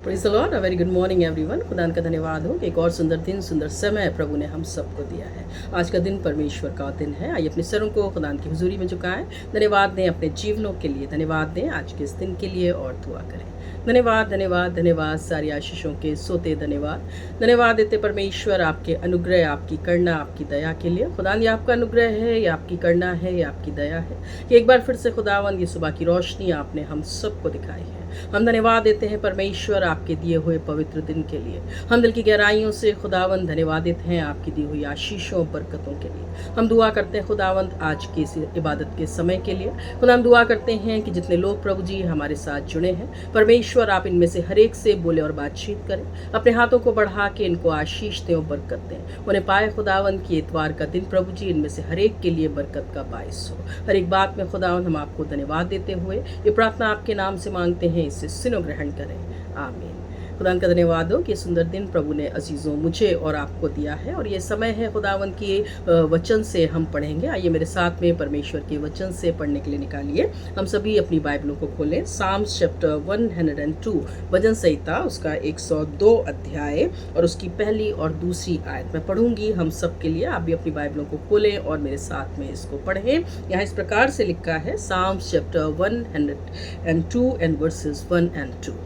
Praise the Lord, a very good morning everyone. खुदा का धन्यवाद हो कि एक और सुंदर दिन, सुंदर समय प्रभु ने हम सबको दिया है। आज का दिन परमेश्वर का दिन है। आइए अपने सरों को खुदा की हुजूरी में झुकाएं, धन्यवाद दें अपने जीवनों के लिए, धन्यवाद दें आज के इस दिन के लिए और दुआ करें। धन्यवाद धन्यवाद धन्यवाद, सारी आशीषों के सोते धन्यवाद। धन्यवाद देते परमेश्वर आपके अनुग्रह, आपकी करुणा, आपकी दया के लिए। खुदा ये आपका अनुग्रह है, ये आपकी करुणा है, ये आपकी दया है कि एक बार फिर से खुदावन ये सुबह की रोशनी आपने हम सबको दिखाई है। हम धन्यवाद देते हैं परमेश्वर आपके दिए हुए पवित्र दिन के लिए। हम दिल की गहराइयों से खुदावंद धन्यवादित हैं आपकी दी हुई आशीषों बरकतों के लिए। हम दुआ करते हैं खुदावंद आज की इस इबादत के समय के लिए। खुदा हम दुआ करते हैं कि जितने लोग प्रभु जी हमारे साथ जुड़े हैं, परमेश्वर आप इनमें से हर एक से बोले और बातचीत करें। अपने हाथों को बढ़ा के इनको आशीष दें और बरकत दें। उन्हें पाए खुदावंद की इतवार का दिन प्रभु जी इनमें से हर एक के लिए बरकत का बायस हो। हर एक बात में खुदावंद हम आपको धन्यवाद देते हुए ये प्रार्थना आपके नाम से मांगते हैं, इससे सुनो ग्रहण करें, आमीन। खुदा का धन्यवाद हो कि सुंदर दिन प्रभु ने अजीज़ों मुझे और आपको दिया है और ये समय है खुदावन की वचन से हम पढ़ेंगे। आइए मेरे साथ में परमेश्वर के वचन से पढ़ने के लिए निकालिए। हम सभी अपनी बाइबलों को खोलें। साम्स चैप्टर 102 भजन संहिता उसका 102 अध्याय और उसकी पहली और दूसरी आयत मैं पढ़ूंगी हम सब के लिए। आप भी अपनी बाइबलों को खोलें और मेरे साथ में इसको पढ़ें। यहाँ इस प्रकार से लिखा है, Psalms chapter 102 and verses 1 and 2।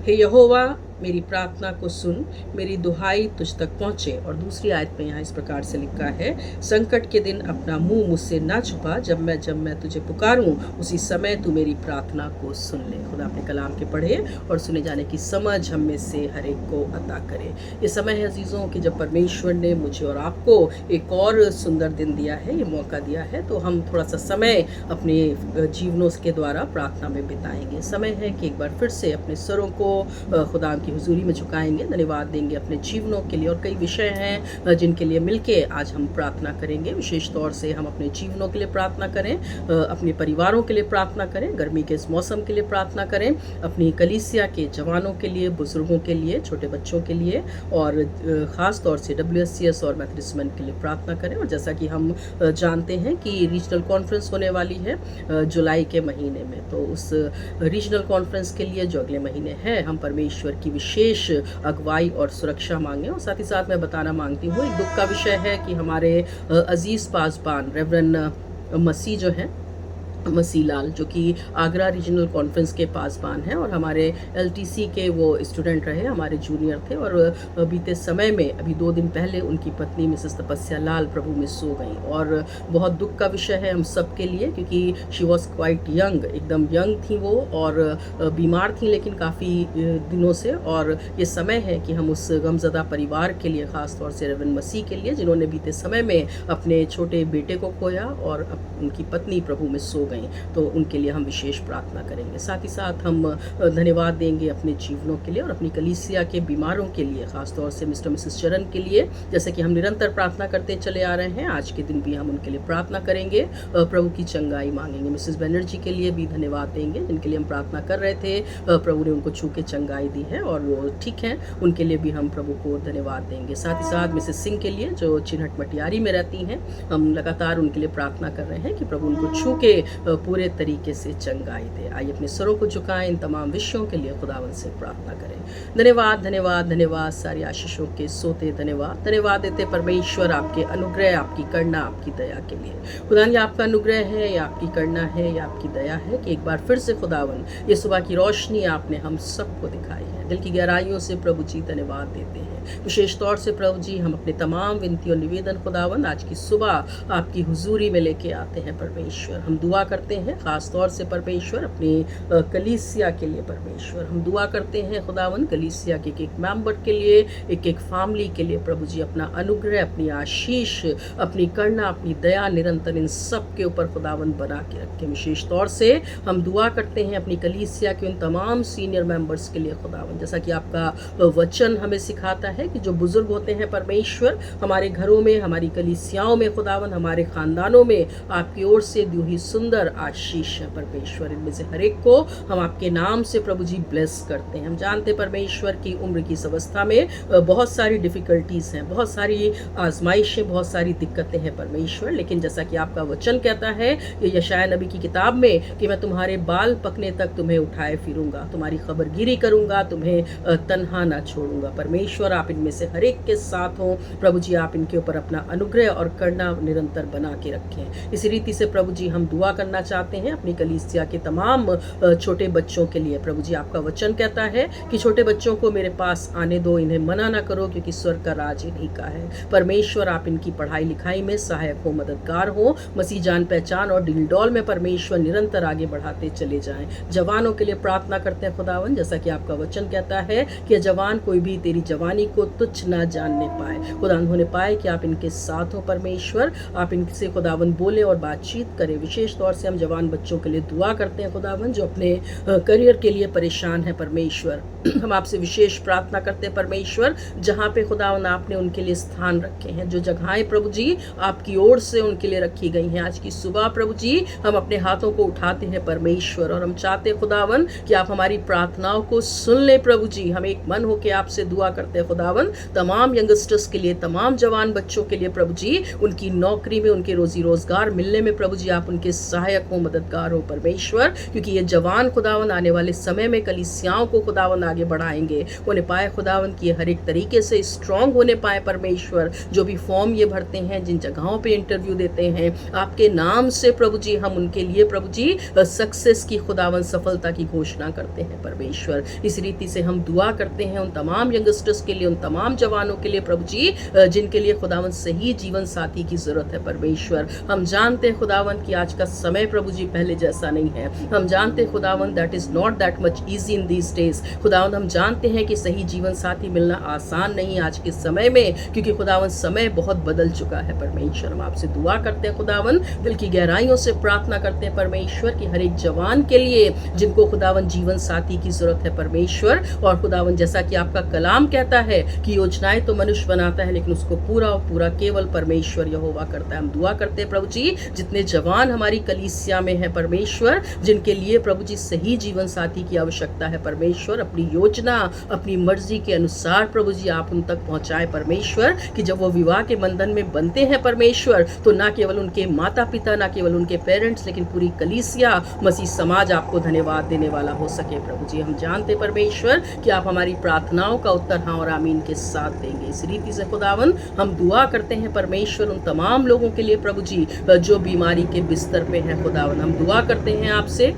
हे यहोवा, मेरी प्रार्थना को सुन, मेरी दुहाई तुझ तक पहुँचे। और दूसरी आयत में यहाँ इस प्रकार से लिखा है, संकट के दिन अपना मुंह मुझसे ना छुपा, जब मैं तुझे पुकारूं उसी समय तू मेरी प्रार्थना को सुन ले। खुदा अपने कलाम के पढ़े और सुने जाने की समझ हम में से हर एक को अता करे। ये समय है अजीज़ों कि जब परमेश्वर ने मुझे और आपको एक और सुंदर दिन दिया है, ये मौका दिया है, तो हम थोड़ा सा समय अपने जीवनों के द्वारा प्रार्थना में बिताएंगे। समय है कि एक बार फिर से अपने सरों को खुदा की हुजूरी में झुकाएंगे, धन्यवाद देंगे अपने जीवनों के लिए। और कई विषय हैं जिनके लिए मिलके आज हम प्रार्थना करेंगे। विशेष तौर से हम अपने जीवनों के लिए प्रार्थना करें, अपने परिवारों के लिए प्रार्थना करें, गर्मी के इस मौसम के लिए प्रार्थना करें, अपनी कलीसिया के जवानों के लिए, बुजुर्गों के लिए, छोटे बच्चों के लिए और ख़ास तौर से WSCS और मैथोडिस्ट मेन के लिए प्रार्थना करें। और जैसा कि हम जानते हैं कि रीजनल कॉन्फ्रेंस होने वाली है जुलाई के महीने में, तो उस रीजनल कॉन्फ्रेंस के लिए जो अगले महीने है, हम परमेश्वर की विशेष अगुवाई और सुरक्षा मांगे। और साथ ही साथ मैं बताना मांगती हूँ, एक दुख का विषय है कि हमारे अजीज़ पासबान रेवरेंड मसीह जो हैं, मसीह लाल, जो कि आगरा रीजनल कॉन्फ्रेंस के पासबान हैं और हमारे LTC के वो स्टूडेंट रहे, हमारे जूनियर थे। और बीते समय में अभी 2 दिन पहले उनकी पत्नी मिसेस तपस्या लाल प्रभु में सो गई। और बहुत दुख का विषय है हम सब के लिए, क्योंकि शी वॉज क्वाइट यंग, एकदम यंग थी वो और बीमार थी लेकिन काफ़ी दिनों से। और ये समय है कि हम उस गमज़दा परिवार के लिए, ख़ास तौर से रेवरेंड मसीह के लिए, जिन्होंने बीते समय में अपने छोटे बेटे को खोया और उनकी पत्नी प्रभु में सो गई, तो उनके लिए हम विशेष प्रार्थना करेंगे। साथ ही साथ हम धन्यवाद देंगे अपने जीवनों के लिए और अपनी कलीसिया के बीमारों के लिए, खास तौर से मिस्टर मिसेस चरण के लिए, जैसे कि हम निरंतर प्रार्थना करते चले आ रहे हैं। आज के दिन भी हम उनके लिए प्रार्थना करेंगे, प्रभु की चंगाई मांगेंगे। मिसेस बनर्जी के लिए भी धन्यवाद देंगे, जिनके लिए हम प्रार्थना कर रहे थे, प्रभु ने उनको छू के चंगाई दी है और वो ठीक हैं, उनके लिए भी हम प्रभु को धन्यवाद देंगे। साथ ही साथ मिसेस सिंह के लिए, जो चिन्हट मटियारी में रहती हैं, हम लगातार उनके लिए प्रार्थना कर रहे हैं कि प्रभु उनको छू के पूरे तरीके से चंगाई दे। आइए अपने सरों को झुकाएं, इन तमाम विषयों के लिए खुदावन से प्रार्थना करें। धन्यवाद धन्यवाद धन्यवाद, सारी आशीषों के सोते धन्यवाद। धन्यवाद देते परमेश्वर आपके अनुग्रह, आपकी करुणा, आपकी दया के लिए। खुदा ये आपका अनुग्रह है, या आपकी करुणा है, या आपकी दया है कि एक बार फिर से खुदावन ये सुबह की रोशनी आपने हम सबको दिखाई है। दिल की गहराइयों से प्रभु जी धन्यवाद देते हैं। विशेष तौर से प्रभु जी हम अपने तमाम विनती और निवेदन खुदावन आज की सुबह आपकी हुजूरी में लेके आते हैं। परमेश्वर हम दुआ करते हैं, खास तौर से परमेश्वर अपनी कलीसिया के लिए। परमेश्वर हम दुआ करते हैं खुदावन कलीसिया के एक मेंबर के लिए, एक एक फैमिली के लिए। प्रभु जी अपना अनुग्रह, अपनी आशीष, अपनी करुणा, अपनी दया निरंतर इन सब के ऊपर खुदावन बना के रखें। विशेष तौर से हम दुआ करते हैं अपनी कलीसिया के उन तमाम सीनियर मेंबर्स के लिए खुदावन, जैसा कि आपका वचन हमें सिखाता है कि जो बुजुर्ग होते हैं परमेश्वर, हमारे घरों में, हमारी कलीसियाओं में खुदावन, हमारे खानदानों में आपकी ओर से दी हुई सुंदर निरंतर आशीष है परमेश्वर। इनमें से हर एक को हम आपके नाम से प्रभु जी ब्लेस करते हैं। हम जानते परमेश्वर की उम्र की इस अवस्था में बहुत सारी डिफिकल्टीज हैं, बहुत सारी आजमाइशें, बहुत सारी दिक्कतें हैं परमेश्वर, लेकिन जैसा कि आपका वचन कहता है ये यशाया नबी की किताब में कि मैं तुम्हारे बाल पकने तक तुम्हें उठाए फिरूंगा, तुम्हारी खबरगिरी करूंगा, तुम्हें तन्हा ना छोड़ूंगा। परमेश्वर आप इनमें से हर एक के साथ हो प्रभु जी, आप इनके ऊपर अपना अनुग्रह और करना निरंतर बना के रखें। इस रीति से प्रभु जी हम दुआ करना चाहते हैं अपनी कलीसिया के तमाम छोटे बच्चों के लिए। प्रभु जी आपका वचन कहता है कि छोटे बच्चों को मेरे पास आने दो, इन्हें मना ना करो, क्योंकि स्वर्ग का राज इन्हीं का है। परमेश्वर आप इनकी पढ़ाई लिखाई में सहायक हो, मददगार हो। मसीह जान पहचान और डील डॉल में परमेश्वर निरंतर आगे बढ़ाते चले जाएं। जवानों के लिए प्रार्थना करते हैं खुदावन, जैसा कि आपका वचन कहता है कि जवान कोई भी तेरी जवानी को तुच्छ ना जानने पाए। खुदावन होने पाए कि आप इनके साथ हो परमेश्वर, आप इनसे खुदावन बोले और बातचीत करें। विशेष तौर से हम जवान बच्चों के लिए दुआ करते हैं खुदावन जो अपने करियर के लिए परेशान है परमेश्वर। हम आपसे विशेष प्रार्थना करते हैं परमेश्वर, जहाँ पे खुदावन आपने उनके लिए स्थान रखे हैं, जो जगहें प्रभु जी आपकी ओर से उनके लिए रखी गई हैं, आज की सुबह प्रभु जी हम अपने हाथों को उठाते हैं परमेश्वर, और हम चाहते हैं खुदावन कि आप हमारी प्रार्थनाओं को सुन ले प्रभु जी। हम एक मन होकर आपसे दुआ करते हैं खुदावन तमाम यंगस्टर्स के लिए, तमाम जवान बच्चों के लिए प्रभु जी, उनकी नौकरी में, उनके रोजी रोजगार मिलने में प्रभु जी आप उनके सहायक हो, मददगार हो परमेश्वर, क्योंकि ये जवान खुदावन आने वाले समय में कलीसियाओं को खुदावन आगे बढ़ाएंगे। होने पाए खुदावन की हर एक तरीके से स्ट्रांग होने पाए परमेश्वर। जो भी फॉर्म ये भरते हैं, जिन जगहों पे इंटरव्यू देते हैं, आपके नाम से प्रभु जी हम उनके लिए प्रभु जी सक्सेस की खुदावन सफलता की घोषणा करते हैं परमेश्वर। इस रीति से हम दुआ करते हैं उन तमाम यंगस्टर्स के लिए, उन तमाम जवानों के लिए प्रभु जी जिनके लिए खुदावन सही जीवन साथी की जरूरत है परमेश्वर। हम जानते हैं खुदावन कि आज का समय प्रभु जी पहले जैसा नहीं है। हम जानते हैं खुदावन that is not that much easy in these days. खुदावन हम जानते हैं कि सही जीवन साथी मिलना आसान नहीं आज के समय में, क्योंकि खुदावन समय बहुत बदल चुका है परमेश्वर। हम आपसे दुआ करते हैं खुदावन, दिल की गहराइयों से प्रार्थना करते हैं परमेश्वर कि हर एक जवान के लिए जिनको खुदावन जीवन साथी की जरूरत है परमेश्वर, और खुदावन जैसा कि आपका कलाम कहता है कि योजनाएं तो मनुष्य बनाता है लेकिन उसको पूरा और पूरा केवल परमेश्वर यहोवा करता है। हम दुआ करते हैं प्रभु जी जितने जवान हमारी कलीसिया में है परमेश्वर, जिनके लिए प्रभु जी सही जीवन साथी की आवश्यकता है परमेश्वर, अपनी योजना अपनी मर्जी के अनुसार प्रभु जी आप उन तक पहुंचाए परमेश्वर, कि जब वो विवाह के बंधन में बनते हैं परमेश्वर तो ना केवल उनके माता पिता, ना केवल उनके पेरेंट्स, लेकिन पूरी कलीसिया मसीह समाज आपको धन्यवाद देने वाला हो सके प्रभु जी। हम जानते परमेश्वर कि आप हमारी प्रार्थनाओं का उत्तर हाँ और आमीन के साथ देंगे। इस रीति से खुदावन हम दुआ करते हैं परमेश्वर उन तमाम लोगों के लिए प्रभु जी जो बीमारी के बिस्तर पे हैं। खुदावन हम दुआ करते हैं आपसे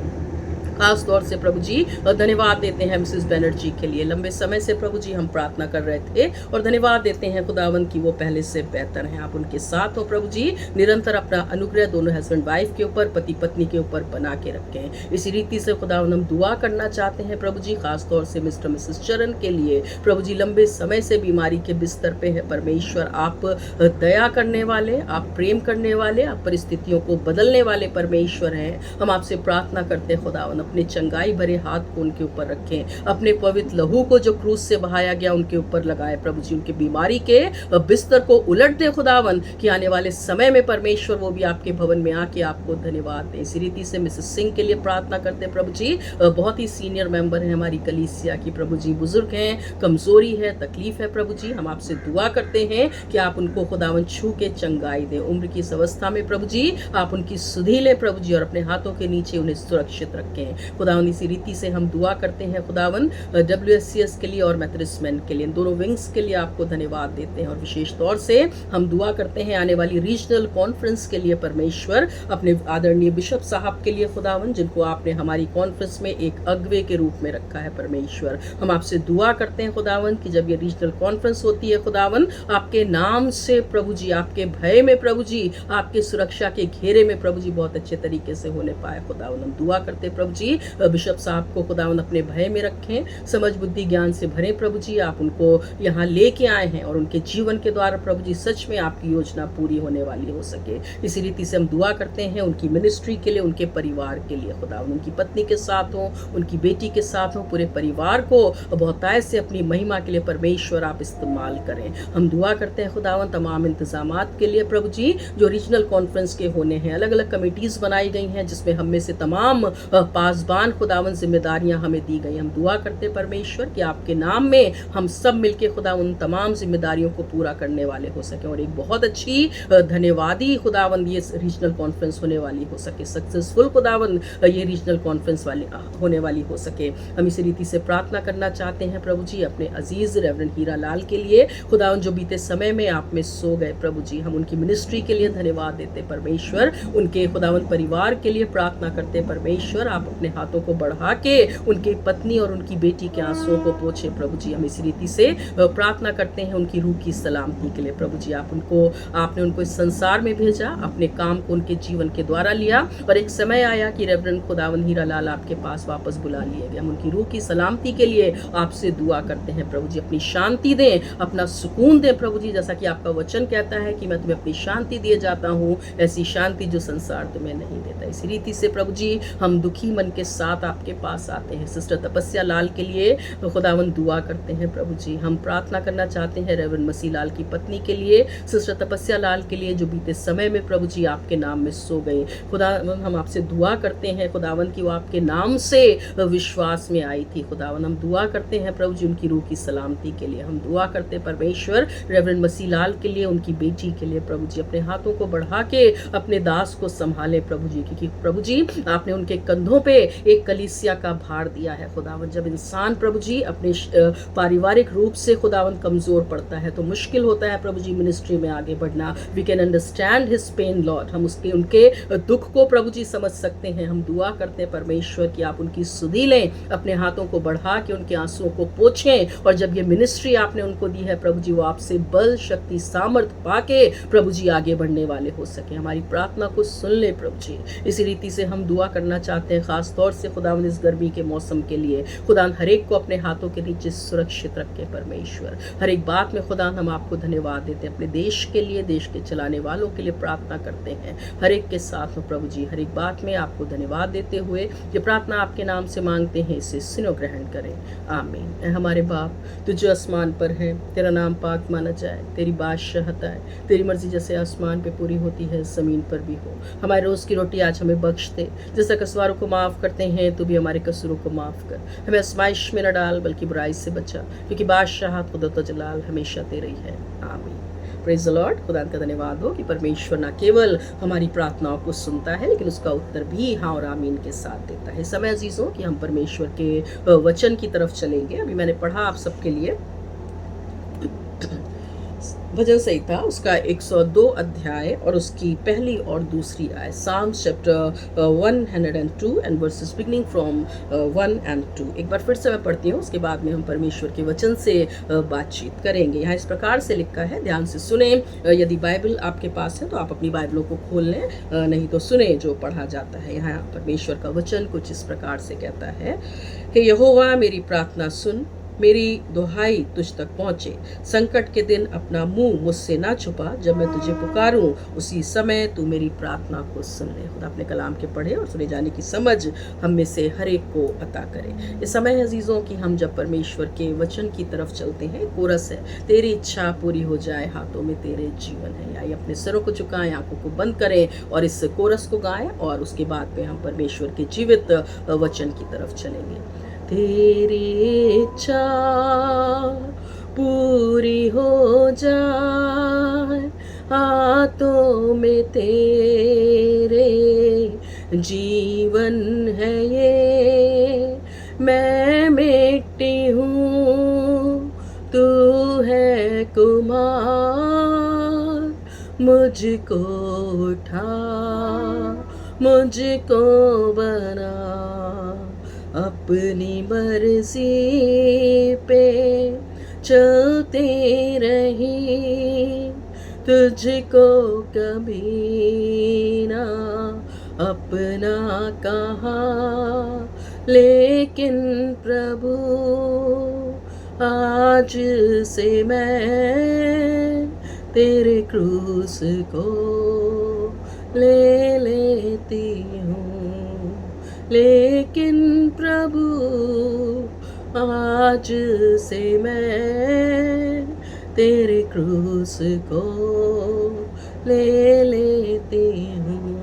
खास तौर से प्रभु जी धन्यवाद देते हैं मिसेस बनर्जी के लिए। लंबे समय से प्रभु जी हम प्रार्थना कर रहे थे और धन्यवाद देते हैं खुदावन की वो पहले से बेहतर हैं। आप उनके साथ हो प्रभु जी, निरंतर अपना अनुग्रह दोनों हस्बैंड वाइफ के ऊपर, पति पत्नी के ऊपर बना के रखें। इसी रीति से खुदावन हम दुआ करना चाहते हैं प्रभु जी खास तौर से मिस्टर मिसेस चरण के लिए। प्रभु जी लंबे समय से बीमारी के बिस्तर पे है परमेश्वर, आप दया करने वाले, आप प्रेम करने वाले, आप परिस्थितियों को बदलने वाले परमेश्वर हैं। हम आपसे प्रार्थना करते हैं खुदावन अपने चंगाई भरे हाथ को उनके ऊपर रखें, अपने पवित्र लहू को जो क्रूस से बहाया गया उनके ऊपर लगाए प्रभु जी, उनके बीमारी के बिस्तर को उलट दे खुदावन कि आने वाले समय में परमेश्वर वो भी आपके भवन में आके आपको धन्यवाद दे। इसी रीति से मिसेस सिंह के लिए प्रार्थना करते हैं प्रभु जी, बहुत ही सीनियर मेंबर है हमारी कलीसिया की प्रभु जी, बुजुर्ग हैं, कमजोरी है, तकलीफ है प्रभु जी। हम आपसे दुआ करते हैं कि आप उनको खुदावन छू के चंगाई दे। उम्र की इस अवस्था में प्रभु जी आप उनकी सुधि ले प्रभु जी, और अपने हाथों के नीचे उन्हें सुरक्षित रखें खुदावन। इसी रीति से हम दुआ करते हैं खुदावन WSCS के लिए और मैथरिस्मैन के लिए, इन दोनों विंग्स के लिए आपको धन्यवाद देते हैं। और विशेष तौर से हम दुआ करते हैं आने वाली रीजनल कॉन्फ्रेंस के लिए परमेश्वर, अपने आदरणीय बिशप साहब के लिए खुदावन, जिनको आपने हमारी कॉन्फ्रेंस में एक अगवे के रूप में रखा है परमेश्वर। हम आपसे दुआ करते हैं खुदावन कि जब ये रीजनल कॉन्फ्रेंस होती है खुदावन, आपके नाम से प्रभु जी, आपके भय में प्रभु जी, आपके सुरक्षा के घेरे में प्रभु जी बहुत अच्छे तरीके से होने पाए खुदावन। हम दुआ करते हैं प्रभु जी बिशप साहब को खुदावन अपने भय में रखें, समझ बुद्धि ज्ञान से भरें प्रभु जी। आप उनको यहाँ लेके आए हैं और उनके जीवन के द्वारा प्रभु जी सच में आपकी योजना पूरी होने वाली हो सके। इसी रीति से हम दुआ करते हैं उनकी मिनिस्ट्री के लिए, उनके परिवार के लिए। खुदावन उनकी पत्नी के साथ हो, उनकी बेटी के साथ हो, पूरे परिवार को बहुतायत से अपनी महिमा के लिए परमेश्वर आप इस्तेमाल करें। हम दुआ करते हैं खुदावन तमाम इंतजामात के लिए प्रभु जी, जो रीजनल कॉन्फ्रेंस के होने हैं। अलग अलग कमेटीज बनाई गई हैं जिसमें हम में से तमाम पासबान खुदावन जिम्मेदारियां हमें दी गई। हम दुआ करते हैं परमेश्वर कि आपके नाम में हम सब मिलके खुदा उन तमाम जिम्मेदारियों को पूरा करने वाले हो सके और एक बहुत अच्छी धन्यवादी खुदावन ये रीजनल कॉन्फ्रेंस होने वाली हो सके, सक्सेसफुल खुदावन ये रीजनल कॉन्फ्रेंस वाली होने वाली हो सके। हम इसी रीति से प्रार्थना करना चाहते हैं प्रभु जी अपने अजीज रेवरेंड हीरा लाल के लिए। खुदावन जो बीते समय में आप में सो गए प्रभु जी, हम उनकी मिनिस्ट्री के लिए धन्यवाद देते परमेश्वर। उनके खुदावन परिवार के लिए प्रार्थना करते परमेश्वर, आप अपने हाथों को बढ़ा के उनकी पत्नी और उनकी बेटी के आंसुओं को पोछे प्रभु जी। हम इसी रीति से प्रार्थना करते हैं उनकी रूह की सलामती के लिए प्रभु जी। आपने उनको इस संसार में भेजा, अपने काम को उनके जीवन के द्वारा लिया और एक समय आया कि रेवरेंड खुदावन हीरा लाल आपके पास वापस बुला लिए गए। हम उनकी रूह की सलामती के लिए आपसे दुआ करते हैं प्रभु जी। अपनी शांति दें, अपना सुकून दें प्रभु जी, जैसा कि आपका वचन कहता है कि मैं तुम्हें अपनी शांति दिए जाता हूँ, ऐसी शांति जो संसार तुम्हें नहीं देता। इसी रीति से प्रभु जी हम दुखी मन के साथ आपके पास आते हैं। सिस्टर तपस्या लाल के लिए खुदावन दुआ करते हैं प्रभु जी। हम प्रार्थना करना चाहते हैं रेवरेंड मसीह लाल की पत्नी के लिए, सिस्टर तपस्या लाल के लिए, जो बीते समय में प्रभु जी आपके नाम में सो गए। खुदावन हम आपसे दुआ करते हैं खुदावन की वो आपके नाम से विश्वास में आई थी। खुदावन हम दुआ करते हैं प्रभु जी उनकी रूह की सलामती के लिए। हम दुआ करते हैं परमेश्वर रेवरेंड मसीह लाल के लिए, उनकी बेटी के लिए प्रभु जी। अपने हाथों को बढ़ा के अपने दास को संभाले प्रभु जी, क्योंकि प्रभु जी आपने उनके कंधों पे एक कलीसिया का भार दिया है। खुदावन जब इंसान प्रभु जी अपने पारिवारिक रूप से खुदावन कमजोर पड़ता है तो मुश्किल होता है प्रभु जी मिनिस्ट्री में आगे बढ़ना। We can understand his pain lord, हम उनके दुख को प्रभु जी समझ सकते हैं। हम दुआ करते हैं परमेश्वर कि आप उनकी सुधि लें, अपने हाथों को बढ़ा के उनके आंसुओं को पोंछें और जब ये मिनिस्ट्री आपने उनको दी है प्रभु जी, वो आपसे बल शक्ति सामर्थ्य पाके प्रभु जी आगे बढ़ने वाले हो सके। हमारी प्रार्थना को सुन ले प्रभु जी। इसी रीति से हम दुआ करना चाहते हैं खास तौर से खुदावन इस गर्मी के मौसम के लिए। खुदावन हर एक को अपने हाथों के नीचे सुरक्षित रखे परमेश्वर। हर एक बात में खुदावन हम आपको धन्यवाद देते हैं। अपने देश के लिए, देश के चलाने वालों के लिए प्रार्थना करते हैं। हर एक के साथ हो प्रभु जी, हर एक बात में आपको धन्यवाद देते हुए ये प्रार्थना आपके नाम से मांगते हैं, इसे सुनो ग्रहण करें, आमीन। हमारे बाप तू जो आसमान पर है, तेरा नाम पाक माना जाए, तेरी बादशाहत आए, तेरी मर्जी जैसे आसमान पे पूरी होती है जमीन पर भी हो। हमारे रोज की रोटी आज हमें बख्श दे, जैसा कसूरों को माफ करते हैं तो भी हमारे कसूरों को माफ कर। हमें आजमाइश में न डाल बल्कि बुराई से बचा, क्योंकि बादशाह कुदरत और जलाल हमेशा तेरे ही है, आमीन। Praise the Lord. खुदा का धन्यवाद हो कि परमेश्वर न केवल हमारी प्रार्थनाओं को सुनता है लेकिन उसका उत्तर भी हाँ और आमीन के साथ देता है। समय अजीजों कि हम परमेश्वर के वचन की तरफ चलेंगे। अभी मैंने पढ़ा आप सबके लिए भजन संहिता उसका 102 अध्याय और उसकी पहली और दूसरी आयत, Psalms chapter 102 and verses beginning from 1 and 2। एक बार फिर से मैं पढ़ती हूँ, उसके बाद में हम परमेश्वर के वचन से बातचीत करेंगे। यहाँ इस प्रकार से लिखा है, ध्यान से सुने। यदि बाइबल आपके पास है तो आप अपनी बाइबलों को खोल लें, नहीं तो सुने जो पढ़ा जाता है। यहाँ परमेश्वर का वचन कुछ इस प्रकार से कहता है, हे यहोवा मेरी प्रार्थना सुन, मेरी दुहाई तुझ तक पहुँचे। संकट के दिन अपना मुंह मुझसे ना छुपा, जब मैं तुझे पुकारूं उसी समय तू मेरी प्रार्थना को सुन ले। खुदा अपने कलाम के पढ़े और सुने जाने की समझ हम में से हर एक को अता करे। इस समय है अजीजों कि हम जब परमेश्वर के वचन की तरफ चलते हैं, कोरस है, तेरी इच्छा पूरी हो जाए, हाथों में तेरे जीवन है। आइए अपने सरों को झुकाएं, आंखों को बंद करें और इस कोरस को गाएं और उसके बाद में हम परमेश्वर के जीवित वचन की तरफ चलेंगे। तेरी इच्छा पूरी हो जाए, हाथों में तेरे जीवन है ये। मैं मिट्टी हूँ तू है कुम्हार, मुझको उठा मुझको बना, अपनी मर्जी पे चलते रही, तुझको कभी ना अपना कहा, लेकिन प्रभु आज से मैं तेरे क्रूस को ले लेती हूँ। लेकिन प्रभु आज से मैं तेरे क्रूस को ले लेती हूँ।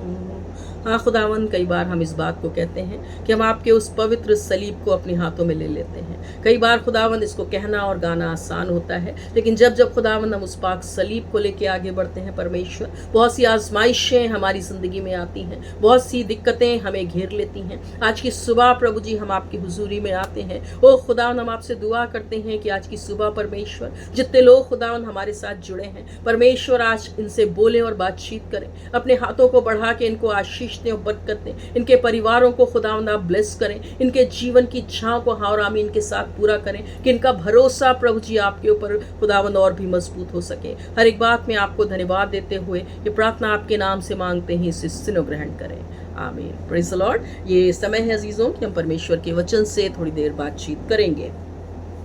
हाँ खुदावंद, कई बार हम इस बात को कहते हैं कि हम आपके उस पवित्र सलीब को अपने हाथों में ले लेते हैं। कई बार खुदावंद इसको कहना और गाना आसान होता है, लेकिन जब जब खुदावंद हम उस पाक सलीब को लेके आगे बढ़ते हैं परमेश्वर, बहुत सी आजमाइशें हमारी ज़िंदगी में आती हैं, बहुत सी दिक्कतें हमें घेर लेती हैं। आज की सुबह प्रभु जी हम आपकी हुजूरी में आते हैं। ओ खुदावंद, हम आपसे दुआ करते हैं कि आज की सुबह परमेश्वर जितने लोग खुदावंद हमारे साथ जुड़े हैं परमेश्वर, आज इनसे बोलें और बातचीत करें। अपने हाथों को बढ़ा के इनको आशीष दें और बरकत दें। इनके परिवारों को खुदावंद आप ब्लेस करें। इनके जीवन की इच्छाओं को हाँ और आमीन इनके साथ पूरा करें कि इनका भरोसा प्रभु जी आपके ऊपर खुदावंद और भी मजबूत हो सके। हर एक बात में आपको धन्यवाद देते हुए ये प्रार्थना आपके नाम से मांगते हैं, इसे सुनो ग्रहण करें। आमीन। Praise the Lord. ये समय है अजीजों कि हम परमेश्वर के वचन से थोड़ी देर बातचीत करेंगे।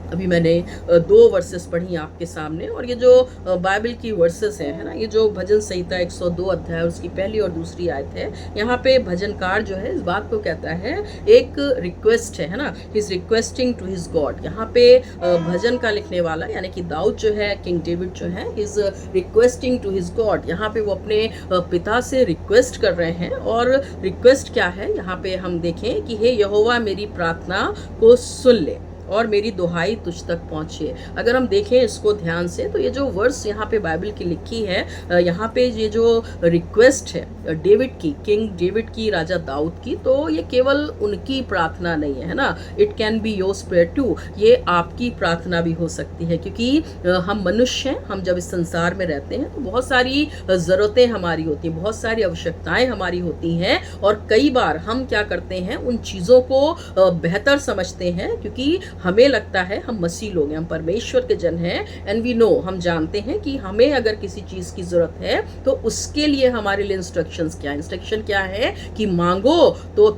अभी मैंने 2 वर्सेस पढ़ी आपके सामने, और ये जो बाइबल की वर्सेस हैं, है ना, ये जो भजन संहिता 102 अध्याय उसकी पहली और दूसरी आयत है। यहाँ पे भजनकार जो है इस बात को कहता है, एक रिक्वेस्ट है ना, he is requesting to his God. यहाँ पे भजन का लिखने वाला यानी कि दाऊद जो है, किंग डेविड जो है, is requesting to his God. यहाँ पे वो अपने पिता से रिक्वेस्ट कर रहे हैं, और रिक्वेस्ट क्या है यहाँ पे हम देखें कि हे यहोवा मेरी प्रार्थना को सुन ले और मेरी दुहाई तुझ तक पहुँचे। अगर हम देखें इसको ध्यान से तो ये जो वर्स यहाँ पे बाइबल की लिखी है, यहाँ पे ये जो रिक्वेस्ट है डेविड की, किंग डेविड की, राजा दाऊद की, तो ये केवल उनकी प्रार्थना नहीं है ना, it can be your prayer too. ये आपकी प्रार्थना भी हो सकती है, क्योंकि हम मनुष्य हैं, हम जब इस संसार में रहते हैं तो बहुत सारी ज़रूरतें हमारी होती हैं, बहुत सारी आवश्यकताएं हमारी होती हैं, और कई बार हम क्या करते हैं, उन चीज़ों को बेहतर समझते हैं, क्योंकि हमें लगता है हम मसीह लोग हैं, हम परमेश्वर के जन हैं, एंड वी नो, हम जानते हैं कि हमें अगर किसी चीज़ की ज़रूरत है तो उसके लिए हमारे लिए इंस्ट्रक्शन क्या है कि मांगो तो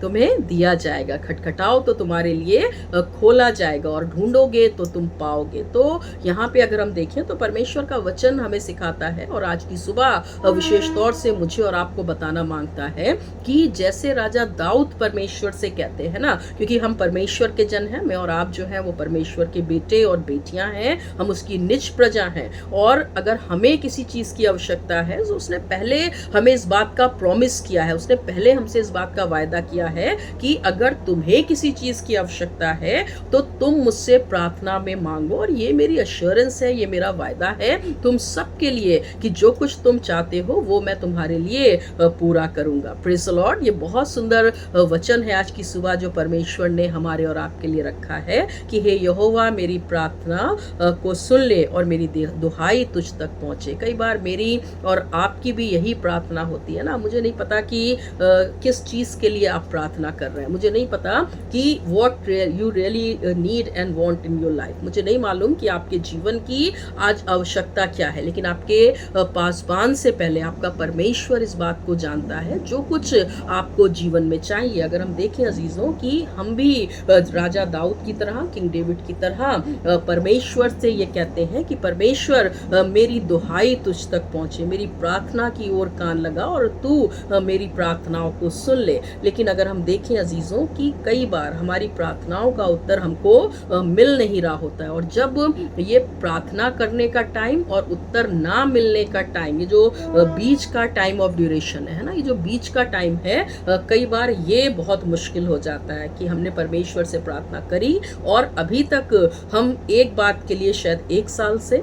तुम्हें दिया जाएगा, खटखटाओ तो तुम्हारे लिए खोला जाएगा, और ढूंढोगे तो तुम पाओगे। तो यहाँ पे अगर हम देखें तो परमेश्वर का वचन हमें सिखाता है, और आज की सुबह विशेष तौर से मुझे और आपको बताना मांगता है कि जैसे राजा दाऊद परमेश्वर से कहते हैं ना, क्योंकि हम परमेश्वर के जन हैं, मैं और आप जो हैं वो परमेश्वर के बेटे और बेटियां हैं, हम उसकी निज प्रजा हैं, और अगर हमें किसी चीज़ की आवश्यकता है तो उसने पहले हमें इस बात का प्रॉमिस किया है, उसने पहले हमसे इस बात का वायदा किया है कि अगर तुम्हें किसी चीज की आवश्यकता है तो तुम मुझसे प्रार्थना में मांगो, और ये मेरी अश्योरेंस है, ये मेरा वायदा है तुम सबके लिए कि जो कुछ तुम चाहते हो वो मैं तुम्हारे लिए पूरा करूंगा। Praise the Lord. ये बहुत सुंदर वचन है आज की सुबह जो परमेश्वर ने हमारे और आपके लिए रखा है कि हे यहोवा मेरी प्रार्थना को सुन ले और मेरी दुहाई तुझ तक पहुंचे। कई बार मेरी और आपकी भी यही प्रार्थना होती है ना, मुझे नहीं पता कि किस चीज के लिए आप प्रार्थना कर रहे हैं, मुझे नहीं पता कि what you really need and want in your life, मुझे नहीं मालूम कि आपके जीवन की आज आवश्यकता क्या है, लेकिन आपके पासबान से पहले आपका परमेश्वर इस बात को जानता है जो कुछ आपको जीवन में चाहिए। अगर हम देखें अजीजों कि हम भी राजा दाऊद की तरह, किंग डेविड की तरह परमेश्वर से ये कहते हैं कि परमेश्वर मेरी दुहाई तुझ तक पहुंचे, मेरी प्रार्थना की ओर कान लगा और तू मेरी प्रार्थनाओं को सुन ले। लेकिन अगर हम देखें अजीजों कि कई बार हमारी प्रार्थनाओं का उत्तर हमको मिल नहीं रहा होता है, और जब ये प्रार्थना करने का टाइम और उत्तर ना मिलने का टाइम, ये जो बीच का टाइम ऑफ ड्यूरेशन है ना, ये जो बीच का टाइम है, कई बार ये बहुत मुश्किल हो जाता है कि हमने परमेश्वर से प्रार्थना करी और अभी तक हम एक बात के लिए शायद 1 साल से,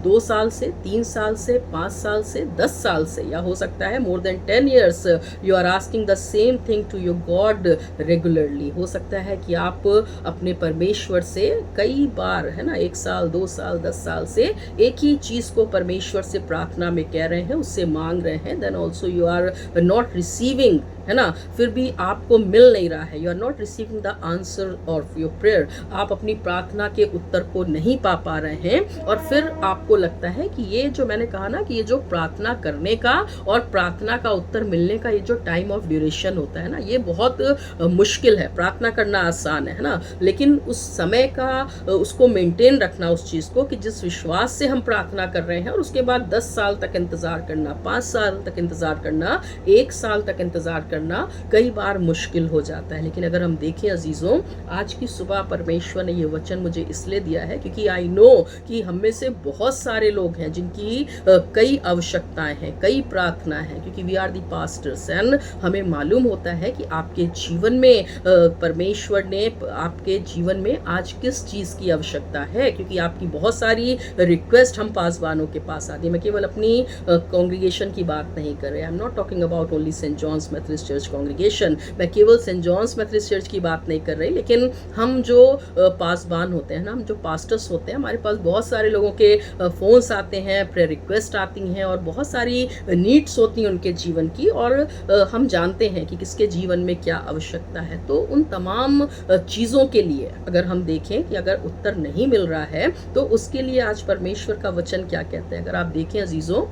2 साल से, 3 साल से, 5 साल से, 10 साल से, या हो सकता है more than 10 years you are asking the same thing to your God regularly। हो सकता है कि आप अपने परमेश्वर से कई बार, है ना, 1 साल, 2 साल, 10 साल से एक ही चीज़ को परमेश्वर से प्रार्थना में कह रहे हैं, उससे मांग रहे हैं, then also you are not receiving है ना, फिर भी आपको मिल नहीं रहा है, you are not receiving the answer of your prayer, आप अपनी प्रार्थना के उत्तर को नहीं पा रहे हैं, और फिर आपको लगता है कि ये जो मैंने कहा ना कि ये जो प्रार्थना करने का और प्रार्थना का उत्तर मिलने का ये जो टाइम ऑफ ड्यूरेशन होता है ना, ये बहुत मुश्किल है। प्रार्थना करना आसान है ना, लेकिन उस समय का उसको मेंटेन रखना, उस चीज़ को कि जिस विश्वास से हम प्रार्थना कर रहे हैं, और उसके बाद 10 साल तक इंतज़ार करना, 5 साल तक इंतज़ार करना, 1 साल तक इंतज़ार करना कई बार मुश्किल हो जाता है। लेकिन अगर हम देखें अजीज़ों, आज की सुबह परमेश्वर ने ये वचन मुझे इसलिए दिया है क्योंकि आई नो कि हम में से बहुत सारे लोग हैं जिनकी कई आवश्यकताएं हैं, कई प्रार्थना है, क्योंकि we are the pastors and हमें मालूम होता है कि आपके जीवन में परमेश्वर ने आपके जीवन में आज किस चीज़ की आवश्यकता है, क्योंकि आपकी बहुत सारी रिक्वेस्ट हम पासवानों के पास आती है। मैं केवल अपनी कॉन्ग्रीगेशन की बात नहीं कर रही, I am not talking about only Saint John's Methodist church congregation, मैं केवल सेंट जॉन्स मेथोडिस्ट चर्च की बात नहीं कर रही, लेकिन हम जो पासवान होते हैं ना, हम जो पास्टर्स होते हैं, हमारे पास बहुत सारे लोगों के फ़ोन्स आते हैं, प्रेयर रिक्वेस्ट आती हैं, और बहुत सारी नीड्स होती हैं उनके जीवन की, और हम जानते हैं कि किसके जीवन में क्या आवश्यकता है। तो उन तमाम चीज़ों के लिए अगर हम देखें कि अगर उत्तर नहीं मिल रहा है, तो उसके लिए आज परमेश्वर का वचन क्या कहते हैं। अगर आप देखें अजीज़ों,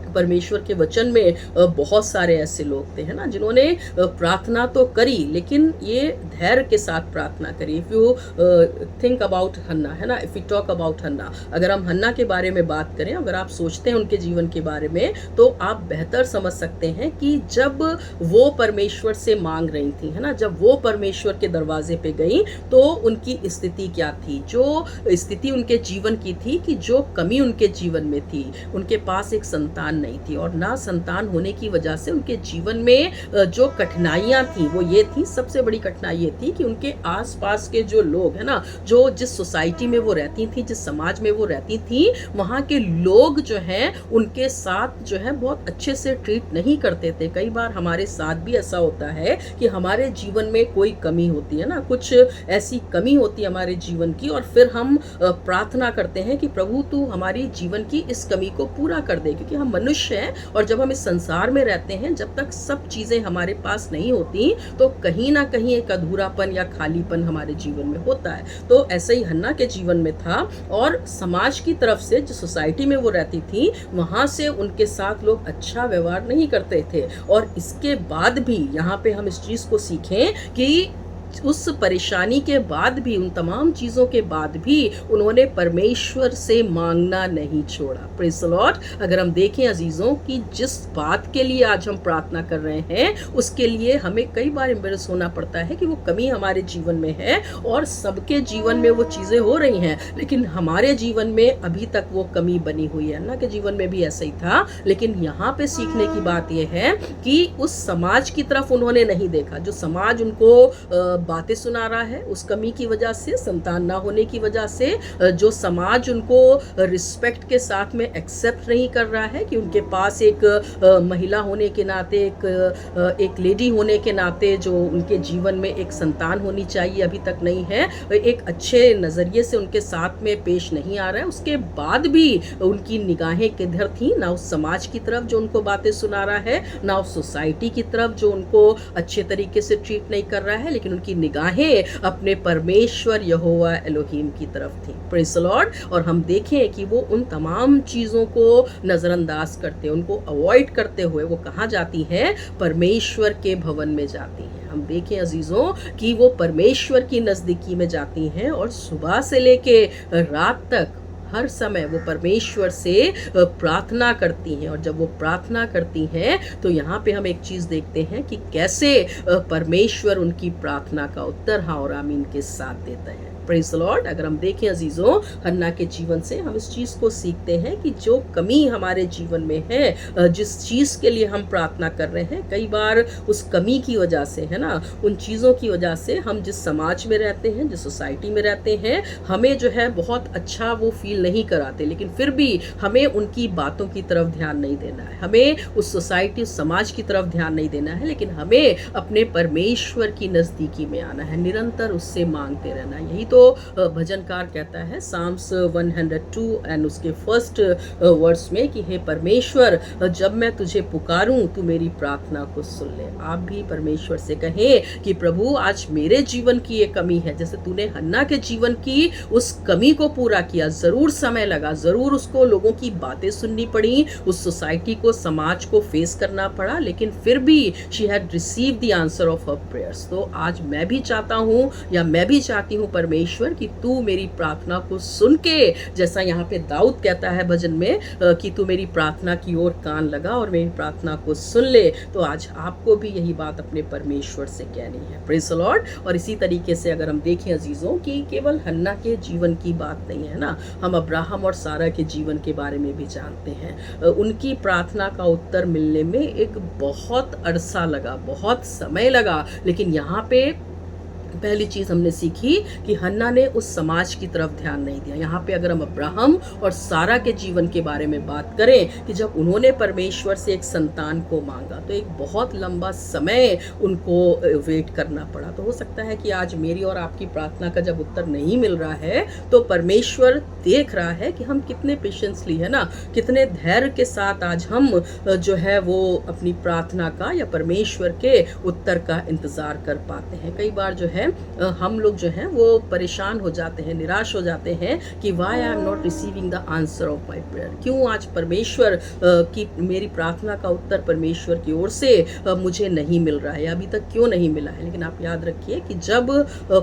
परमेश्वर के वचन में बहुत सारे ऐसे लोग थे, है ना, जिन्होंने प्रार्थना तो करी, लेकिन ये धैर्य के साथ प्रार्थना करी। इफ़ यू थिंक अबाउट हन्ना, है ना, इफ़ यू टॉक अबाउट हन्ना, अगर हम हन्ना के बारे में बात करें, अगर आप सोचते हैं उनके जीवन के बारे में, तो आप बेहतर समझ सकते हैं कि जब वो परमेश्वर से मांग रही थी, है ना, जब वो परमेश्वर के दरवाजे पे गई, तो उनकी स्थिति क्या थी। जो स्थिति उनके जीवन की थी कि जो कमी उनके जीवन में थी, उनके पास एक संतान नहीं थी, और ना संतान होने की वजह से उनके जीवन में जो कठिनाइयां थी वो ये थी, सबसे बड़ी कठिनाई ये थी कि उनके आसपास के जो लोग है ना, जो जिस सोसाइटी में वो रहती थी, जिस समाज में वो रहती थी, वहाँ के लोग जो हैं उनके साथ जो है बहुत अच्छे से ट्रीट नहीं करते थे। कई बार हमारे साथ भी ऐसा होता है कि हमारे जीवन में कोई कमी होती है ना, कुछ ऐसी कमी होती है हमारे जीवन की, और फिर हम प्रार्थना करते हैं कि प्रभु तू हमारी जीवन की इस कमी को पूरा कर दे, क्योंकि हम मनुष्य हैं, और जब हम इस संसार में रहते हैं, जब तक सब चीज़ें हमारे पास नहीं होती, तो कहीं ना कहीं एक अधूरापन या खालीपन हमारे जीवन में होता है। तो ऐसे ही हन्ना के जीवन में था, और समाज की तरफ से, जो सोसाइटी में वो रहती थी, वहाँ से उनके साथ लोग अच्छा व्यवहार नहीं करते थे। और इसके बाद भी यहाँ पे हम इस चीज़ को सीखें कि उस परेशानी के बाद भी, उन तमाम चीज़ों के बाद भी उन्होंने परमेश्वर से मांगना नहीं छोड़ा। Praise the Lord. अगर हम देखें अजीज़ों कि जिस बात के लिए आज हम प्रार्थना कर रहे हैं, उसके लिए हमें कई बार एम्बेरस होना पड़ता है कि वो कमी हमारे जीवन में है, और सबके जीवन में वो चीज़ें हो रही हैं, लेकिन हमारे जीवन में अभी तक वो कमी बनी हुई है। अन्ना के जीवन में भी ऐसा ही था, लेकिन यहाँ पे सीखने की बात यह है कि उस समाज की तरफ उन्होंने नहीं देखा, जो समाज उनको बातें सुना रहा है, उस कमी की वजह से, संतान ना होने की वजह से, जो समाज उनको रिस्पेक्ट के साथ में एक्सेप्ट नहीं कर रहा है कि उनके पास एक महिला होने के नाते, एक लेडी होने के नाते, जो उनके जीवन में एक संतान होनी चाहिए, अभी तक नहीं है, एक अच्छे नज़रिए से उनके साथ में पेश नहीं आ रहा है। उसके बाद भी उनकी निगाहें किधर थी, ना उस समाज की तरफ जो उनको बातें सुना रहा है, ना उस सोसाइटी की तरफ जो उनको अच्छे तरीके से ट्रीट नहीं कर रहा है, लेकिन उनकी निगाहें अपने परमेश्वर यहोवा एलोहीम की तरफ थी। Praise the Lord. और हम देखें कि वो उन तमाम चीज़ों को नज़रअंदाज करते, उनको अवॉइड करते हुए वो कहाँ जाती हैं, परमेश्वर के भवन में जाती हैं। हम देखें अजीज़ों कि वो परमेश्वर की नज़दीकी में जाती हैं, और सुबह से लेके रात तक हर समय वो परमेश्वर से प्रार्थना करती हैं। और जब वो प्रार्थना करती हैं, तो यहाँ पे हम एक चीज़ देखते हैं कि कैसे परमेश्वर उनकी प्रार्थना का उत्तर हाँ और आमीन के साथ देता है। Praise the Lord. अगर हम देखें अजीज़ों, हन्ना के जीवन से हम इस चीज़ को सीखते हैं कि जो कमी हमारे जीवन में है, जिस चीज़ के लिए हम प्रार्थना कर रहे हैं, कई बार उस कमी की वजह से, है ना, उन चीज़ों की वजह से, हम जिस समाज में रहते हैं, जिस सोसाइटी में रहते हैं, हमें जो है बहुत अच्छा वो फील नहीं कराते, लेकिन फिर भी हमें उनकी बातों की तरफ ध्यान नहीं देना है, हमें उस सोसाइटी, उस समाज की तरफ ध्यान नहीं देना है, लेकिन हमें अपने परमेश्वर की नज़दीकी में आना है, निरंतर उससे मांगते रहना है। यही तो तो भजनकार कहता है साम्स 102 एंड उसके फर्स्ट वर्ड्स में कि हे परमेश्वर, जब मैं तुझे पुकारूं तू मेरी प्रार्थना को सुन ले। आप भी परमेश्वर से कहें कि प्रभु आज मेरे जीवन की ये कमी है, जैसे तूने हन्ना के जीवन की उस कमी को पूरा किया। जरूर समय लगा, जरूर उसको लोगों की बातें सुननी पड़ी, उस सोसाइटी को, समाज को फेस करना पड़ा, लेकिन फिर भी she had receive the answer of her prayers. तो आज मैं भी चाहता हूँ या मैं भी चाहती हूँ परमेश्वर कि तू मेरी प्रार्थना को सुन के, जैसा यहाँ पे दाऊद कहता है भजन में कि तू मेरी प्रार्थना की ओर कान लगा और मेरी प्रार्थना को सुन ले। तो आज आपको भी यही बात अपने परमेश्वर से कहनी है। Praise the Lord. और इसी तरीके से अगर हम देखें अजीजों कि केवल हन्ना के जीवन की बात नहीं है ना, हम अब्राहम और सारा के जीवन के बारे में भी जानते हैं। उनकी प्रार्थना का उत्तर मिलने में एक बहुत अरसा लगा, बहुत समय लगा, लेकिन यहाँ पे पहली चीज़ हमने सीखी कि हन्ना ने उस समाज की तरफ ध्यान नहीं दिया। यहाँ पे अगर हम अब्राहम और सारा के जीवन के बारे में बात करें कि जब उन्होंने परमेश्वर से एक संतान को मांगा तो एक बहुत लंबा समय उनको वेट करना पड़ा। तो हो सकता है कि आज मेरी और आपकी प्रार्थना का जब उत्तर नहीं मिल रहा है तो परमेश्वर देख रहा है कि हम कितने पेशेंसली, है ना, कितने धैर्य के साथ आज हम जो है वो अपनी प्रार्थना का या परमेश्वर के उत्तर का इंतज़ार कर पाते हैं। कई बार जो है हम लोग जो हैं वो परेशान हो जाते हैं, निराश हो जाते हैं कि why I am not receiving the answer of my prayer. क्यों आज परमेश्वर की मेरी प्रार्थना का उत्तर परमेश्वर की ओर से मुझे नहीं मिल रहा है, अभी तक क्यों नहीं मिला है। लेकिन आप याद रखिए कि जब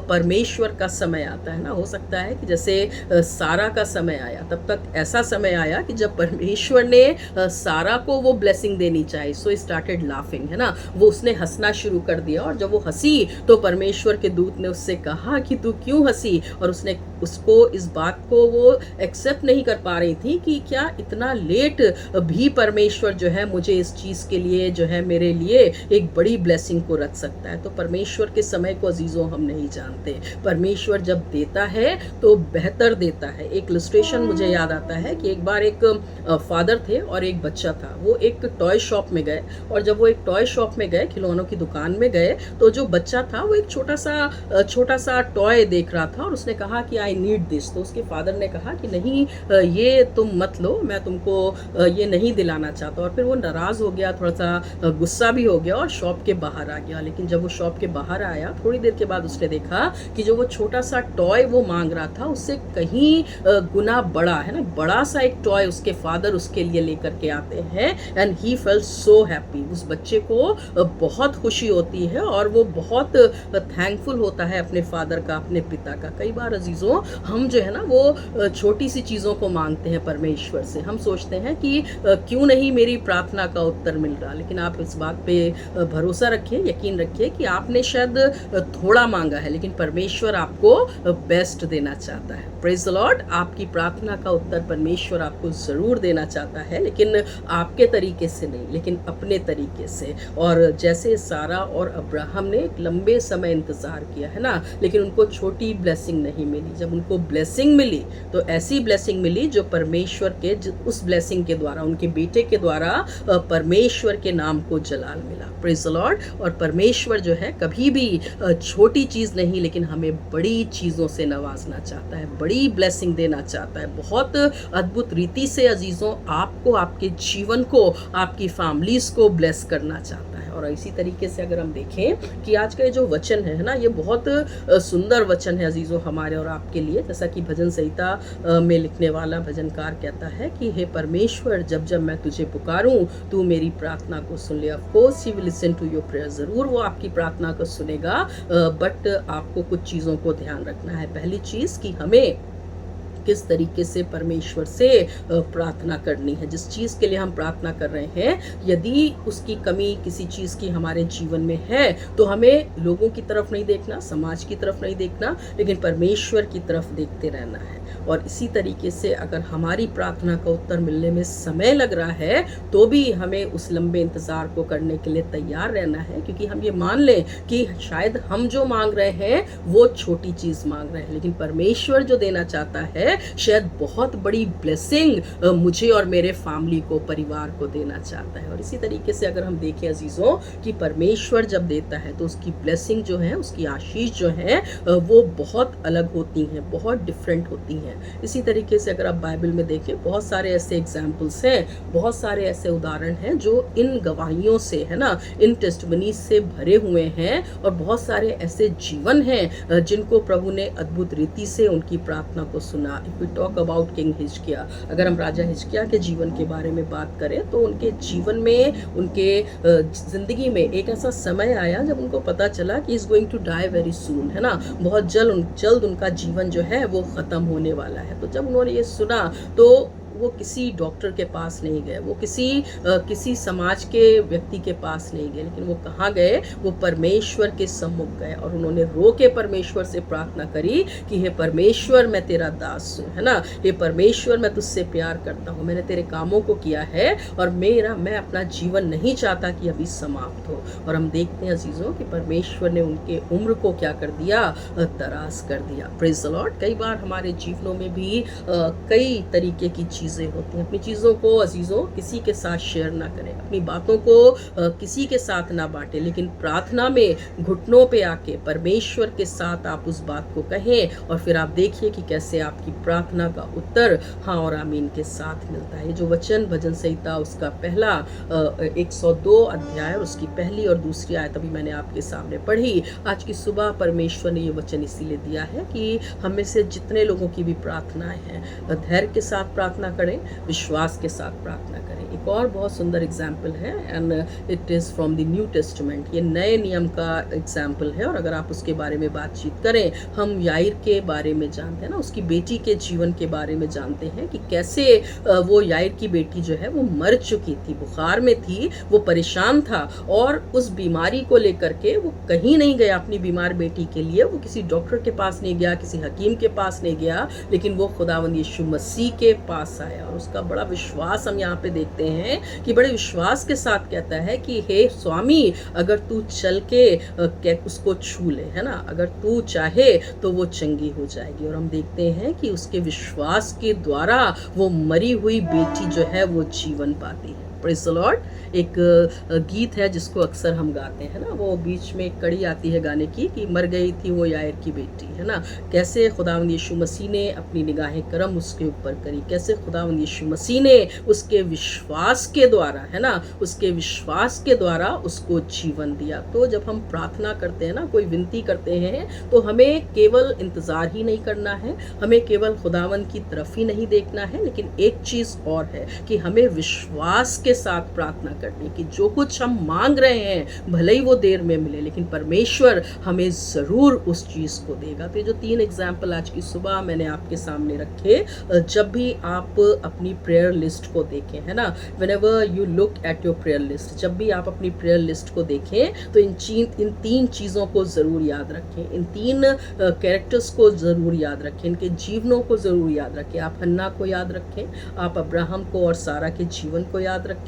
परमेश्वर का समय आता है ना, हो सकता है कि जैसे सारा का समय आया, तब तक ऐसा समय आया कि जब परमेश्वर ने सारा को वो ब्लेसिंग देनी चाहिए, सो स्टार्टेड लाफिंग, है ना, वो उसने हंसना शुरू कर दिया। और जब वो हंसी तो परमेश्वर के दूत ने उससे कहा कि तू क्यों हंसी, और उसने उसको इस बात को वो एक्सेप्ट नहीं कर पा रही थी कि क्या इतना लेट भी परमेश्वर जो है मुझे इस चीज़ के लिए जो है मेरे लिए एक बड़ी ब्लेसिंग को रख सकता है। तो परमेश्वर के समय को अजीज़ों हम नहीं जानते। परमेश्वर जब देता है तो बेहतर देता है। एक इलस्ट्रेशन मुझे याद आता है कि एक बार एक फादर थे और एक बच्चा था, वो एक टॉय शॉप में गए, और जब वो एक टॉय शॉप में गए, खिलौनों की दुकान में गए, तो जो बच्चा था वो एक छोटा सा टॉय देख रहा था और उसने कहा कि आई नीड दिस। तो उसके फादर ने कहा कि नहीं, ये तुम मत लो, मैं तुमको ये नहीं दिलाना चाहता। और फिर वो नाराज़ हो गया, थोड़ा सा गुस्सा भी हो गया और शॉप के बाहर आ गया। लेकिन जब वो शॉप के बाहर आया, थोड़ी देर के बाद उसने देखा कि जो वो छोटा सा टॉय वो मांग रहा था उससे कहीं गुना बड़ा, है ना, बड़ा सा एक टॉय उसके फादर उसके लिए लेकर के आते हैं। And he felt so happy. उस बच्चे को बहुत खुशी होती है और वो बहुत थैंकफुल होता है अपने फादर का, अपने पिता का। कई बार अजीज़ों हम जो है ना वो छोटी सी चीज़ों को मांगते हैं परमेश्वर से। हम सोचते हैं कि क्यों नहीं मेरी प्रार्थना का उत्तर मिल रहा। लेकिन आप इस बात पे भरोसा रखिए, यकीन रखिए कि आपने शायद थोड़ा मांगा है, लेकिन परमेश्वर आपको बेस्ट देना चाहता है। Praise the Lord. आपकी प्रार्थना का उत्तर परमेश्वर आपको ज़रूर देना चाहता है, लेकिन आपके तरीके से नहीं, लेकिन अपने तरीके से। और जैसे सारा और अब्राहम ने एक लंबे समय इंतज़ार किया, है ना, लेकिन उनको छोटी ब्लेसिंग नहीं मिली। जब उनको ब्लेसिंग मिली तो ऐसी ब्लेसिंग मिली जो परमेश्वर के उस ब्लेसिंग के द्वारा, उनके बेटे के द्वारा परमेश्वर के नाम को जलाल मिला। Praise the Lord. और परमेश्वर जो है कभी भी छोटी चीज़ नहीं, लेकिन हमें बड़ी चीज़ों से नवाजना चाहता है, बड़ी ब्लेसिंग देना चाहता है, बहुत अद्भुत रीति से अजीज़ों आपको, आपके जीवन को, आपकी फैमिलीज़ को ब्लेस करना चाहता है। और इसी तरीके से अगर हम देखें कि आज का जो वचन है ना, ये बहुत सुंदर वचन है अजीज़ों हमारे और आपके लिए। जैसा कि भजन संहिता में लिखने वाला भजनकार कहता है कि हे परमेश्वर, जब जब मैं तुझे पुकारूं तू मेरी प्रार्थना को सुन ले। Of course he will listen to your prayer. ज़रूर वो आपकी प्रार्थना को सुनेगा, बट आपको कुछ चीज़ों को ध्यान रखना है। पहली चीज़ कि हमें किस तरीके से परमेश्वर से प्रार्थना करनी है। जिस चीज़ के लिए हम प्रार्थना कर रहे हैं, यदि उसकी कमी किसी चीज़ की हमारे जीवन में है तो हमें लोगों की तरफ नहीं देखना, समाज की तरफ नहीं देखना, लेकिन परमेश्वर की तरफ देखते रहना है। और इसी तरीके से अगर हमारी प्रार्थना का उत्तर मिलने में समय लग रहा है तो भी हमें उस लंबे इंतज़ार को करने के लिए तैयार रहना है, क्योंकि हम ये मान लें कि शायद हम जो मांग रहे हैं वो छोटी चीज़ मांग रहे हैं, लेकिन परमेश्वर जो देना चाहता है शायद बहुत बड़ी ब्लेसिंग मुझे और मेरे फैमिली को, परिवार को देना चाहता है। और इसी तरीके से अगर हम देखें अजीज़ों कि परमेश्वर जब देता है तो उसकी ब्लेसिंग जो है, उसकी आशीष जो है वो बहुत अलग होती हैं, बहुत डिफरेंट होती हैं। इसी तरीके से अगर आप बाइबल में देखें, बहुत सारे ऐसे एग्जाम्पल्स हैं, बहुत सारे ऐसे उदाहरण हैं जो इन गवाहियों से, है ना, इन टेस्टिमनीज से भरे हुए हैं। और बहुत सारे ऐसे जीवन हैं जिनको प्रभु ने अद्भुत रीति से उनकी प्रार्थना को सुना। If we talk about King Hezekiah, अगर हम राजा हिजकिया के जीवन के बारे में बात करें तो उनके जीवन में, उनके ज़िंदगी में एक ऐसा समय आया जब उनको पता चला कि is going to die very soon, है ना, बहुत जल्द उनका जीवन जो है वो ख़त्म होने वाला है। तो जब उन्होंने ये सुना तो वो किसी डॉक्टर के पास नहीं गए, वो किसी समाज के व्यक्ति के पास नहीं गए, लेकिन वो कहाँ गए, वो परमेश्वर के सम्मुख गए और उन्होंने रो के परमेश्वर से प्रार्थना करी कि हे परमेश्वर, मैं तेरा दास हूँ, है ना, हे परमेश्वर, मैं तुझसे प्यार करता हूँ, मैंने तेरे कामों को किया है और मैं अपना जीवन नहीं चाहता कि अभी समाप्त हो। और हम देखते हैं अजीज़ों कि परमेश्वर ने उनके उम्र को क्या कर दिया, दराज कर दिया। Praise the Lord. कई बार हमारे जीवनों में भी कई तरीके की चीज़ें होती हैं। अपनी चीज़ों को अजीज़ों किसी के साथ शेयर ना करें, अपनी बातों को किसी के साथ ना बांटें, लेकिन प्रार्थना में घुटनों पे आके परमेश्वर के साथ आप उस बात को कहें और फिर आप देखिए कि कैसे आपकी प्रार्थना का उत्तर हाँ और आमीन के साथ मिलता है। जो वचन भजन संहिता उसका पहला 102 अध्याय और उसकी पहली और दूसरी आयत अभी मैंने आपके सामने पढ़ी। आज की सुबह परमेश्वर ने ये वचन इसीलिए दिया है कि हम में से जितने लोगों की भी प्रार्थनाएं हैं, धैर्य के साथ प्रार्थना करें, विश्वास के साथ प्रार्थना करें। एक और बहुत सुंदर एग्जाम्पल है and it is from the new testament. ये नए नियम का एग्जाम्पल है और अगर आप उसके बारे में बातचीत करें, हम याईर के बारे में जानते हैं ना, उसकी बेटी के जीवन के बारे में जानते हैं कि कैसे वो याईर की बेटी जो है वो मर चुकी थी, बुखार में थी, वो परेशान था और उस बीमारी को लेकर के वो कहीं नहीं गया अपनी बीमार बेटी के लिए, वो किसी डॉक्टर के पास नहीं गया, किसी हकीम के पास नहीं गया, लेकिन वो खुदावंद यीशु मसीह के पास आया और उसका बड़ा विश्वास हम यहाँ पे देखते हैं कि बड़े विश्वास के साथ कहता है कि हे स्वामी, अगर तू चल के उसको छू ले, है ना, अगर तू चाहे तो वो चंगी हो जाएगी। और हम देखते हैं कि उसके विश्वास के द्वारा वो मरी हुई बेटी जो है वो जीवन पाती है। Praise the Lord. एक गीत है जिसको अक्सर हम गाते हैं ना, वो बीच में एक कड़ी आती है गाने की कि मर गई थी वो याईर की बेटी, है ना, कैसे खुदावंद यीशु मसीह ने अपनी निगाहें करम उसके ऊपर करी, कैसे खुदावंद यीशु मसीह ने उसके विश्वास के द्वारा, है ना, उसके विश्वास के द्वारा उसको जीवन दिया। तो जब हम प्रार्थना करते हैं ना, कोई विनती करते हैं, तो हमें केवल इंतज़ार ही नहीं करना है, हमें केवल खुदावंद की तरफ ही नहीं देखना है, लेकिन एक चीज़ और है कि हमें विश्वास के साथ प्रार्थना करनी कि जो कुछ हम मांग रहे हैं भले ही वो देर में मिले, लेकिन परमेश्वर हमें ज़रूर उस चीज़ को देगा। तो ये जो 3 एग्जाम्पल आज की सुबह मैंने आपके सामने रखे, जब भी आप अपनी प्रेयर लिस्ट को देखें, है ना, whenever you look at your prayer list, जब भी आप अपनी प्रेयर लिस्ट को देखें तो इन 3 चीज़ों को ज़रूर याद रखें, इन 3 कैरेक्टर्स को ज़रूर याद रखें, इनके जीवनों को ज़रूर याद रखें। आप हन्ना को याद रखें, आप अब्राहम को और सारा के जीवन को याद रखें,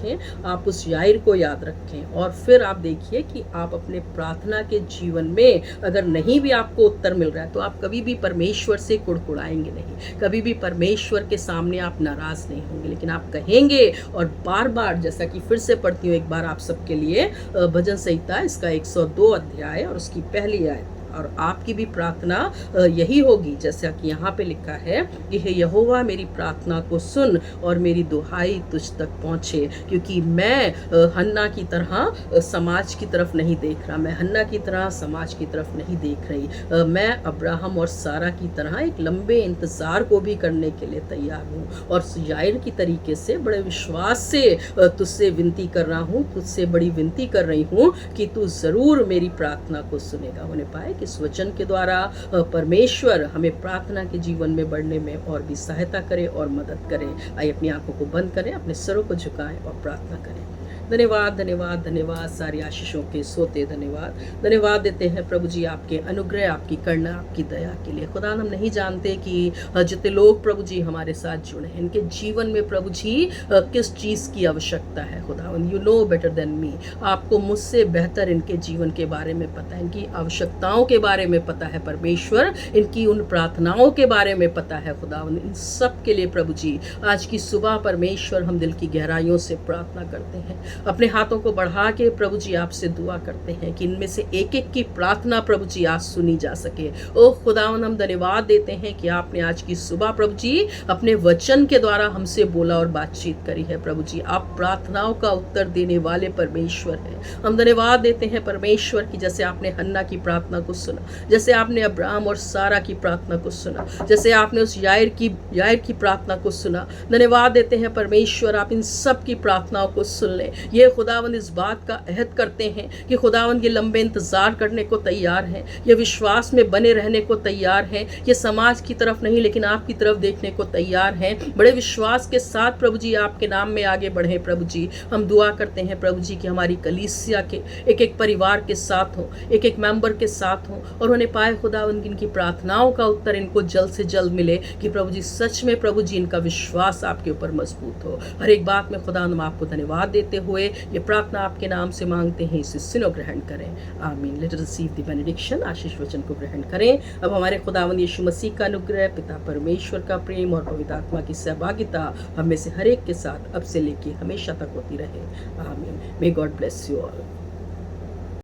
आप उस याईर को याद रखें और फिर आप देखिए कि आप अपने प्रार्थना के जीवन में अगर नहीं भी आपको उत्तर मिल रहा है तो आप कभी भी परमेश्वर से कुड़कुड़ाएंगे नहीं, कभी भी परमेश्वर के सामने आप नाराज़ नहीं होंगे, लेकिन आप कहेंगे और बार बार, जैसा कि फिर से पढ़ती हूँ एक बार आप सबके लिए भजन संहिता इसका 102 अध्याय और उसकी पहली आयत, और आपकी भी प्रार्थना यही होगी जैसा कि यहाँ पे लिखा है कि हे यहोवा, मेरी प्रार्थना को सुन और मेरी दुहाई तुझ तक पहुँचे, क्योंकि मैं हन्ना की तरह समाज की तरफ नहीं देख रहा, मैं हन्ना की तरह समाज की तरफ नहीं देख रही, मैं अब्राहम और सारा की तरह एक लंबे इंतज़ार को भी करने के लिए तैयार हूँ और याईर की तरीके से बड़े विश्वास से तुझसे विनती कर रहा हूँ, तुझसे बड़ी विनती कर रही हूँ कि तू ज़रूर मेरी प्रार्थना को सुनेगा। होने पाए कि इस वचन के द्वारा परमेश्वर हमें प्रार्थना के जीवन में बढ़ने में और भी सहायता करे और मदद करे। आइए अपनी आंखों को बंद करें, अपने सरों को झुकाएं और प्रार्थना करें। धन्यवाद, धन्यवाद, धन्यवाद, सारी आशीषों के सोते धन्यवाद। धन्यवाद देते हैं प्रभु जी आपके अनुग्रह, आपकी करुणा, आपकी दया के लिए। खुदा हम नहीं जानते कि जितने लोग प्रभु जी हमारे साथ जुड़े हैं, इनके जीवन में प्रभु जी किस चीज़ की आवश्यकता है। खुदा you know better than me, आपको मुझसे बेहतर इनके जीवन के बारे में पता है, इनकी आवश्यकताओं के बारे में पता है परमेश्वर, इनकी उन प्रार्थनाओं के बारे में पता है। खुदा इन सब के लिए प्रभु जी आज की सुबह परमेश्वर हम दिल की गहराइयों से प्रार्थना करते हैं, अपने हाथों को बढ़ा के प्रभु जी आपसे दुआ करते हैं कि इनमें से एक एक की प्रार्थना प्रभु जी आज सुनी जा सके। ओ खुदावन हम धन्यवाद देते हैं कि आपने आज की सुबह प्रभु जी अपने वचन के द्वारा हमसे बोला और बातचीत करी है। प्रभु जी आप प्रार्थनाओं का उत्तर देने वाले परमेश्वर हैं। हम धन्यवाद देते हैं परमेश्वर की, जैसे आपने हन्ना की प्रार्थना को सुना, जैसे आपने अब्राहम और सारा की प्रार्थना को सुना, जैसे आपने उस यायर की प्रार्थना को सुना। धन्यवाद देते हैं परमेश्वर आप इन सब की प्रार्थनाओं को सुन लें। ये खुदावंद इस बात का अहद करते हैं कि खुदावंद ये लंबे इंतजार करने को तैयार हैं, ये विश्वास में बने रहने को तैयार हैं, ये समाज की तरफ नहीं लेकिन आपकी तरफ देखने को तैयार हैं। बड़े विश्वास के साथ प्रभु जी आपके नाम में आगे बढ़े। प्रभु जी हम दुआ करते हैं प्रभु जी कि हमारी कलीसिया के एक एक परिवार के साथ हो, एक एक मेंबर के साथ हो और उन्हें पाए खुदावंद इनकी प्रार्थनाओं का उत्तर इनको जल्द से जल्द मिले कि प्रभु जी सच में प्रभु जी इनका विश्वास आपके ऊपर मजबूत हो। हर एक बात में खुदा हम आपको धन्यवाद देते हुए ये प्रार्थना आपके नाम से मांगते हैं, इसे सुनो ग्रहण करें। आमीन। Let us receive the benediction. आशीष वचन को ग्रहण करें। अब हमारे खुदावंद यीशु मसीह का अनुग्रह, पिता परमेश्वर का प्रेम और पवित्र आत्मा की सहभागिता हम में से हर एक के साथ अब से लेके हमेशा तक होती रहे। आमीन। May God bless you all.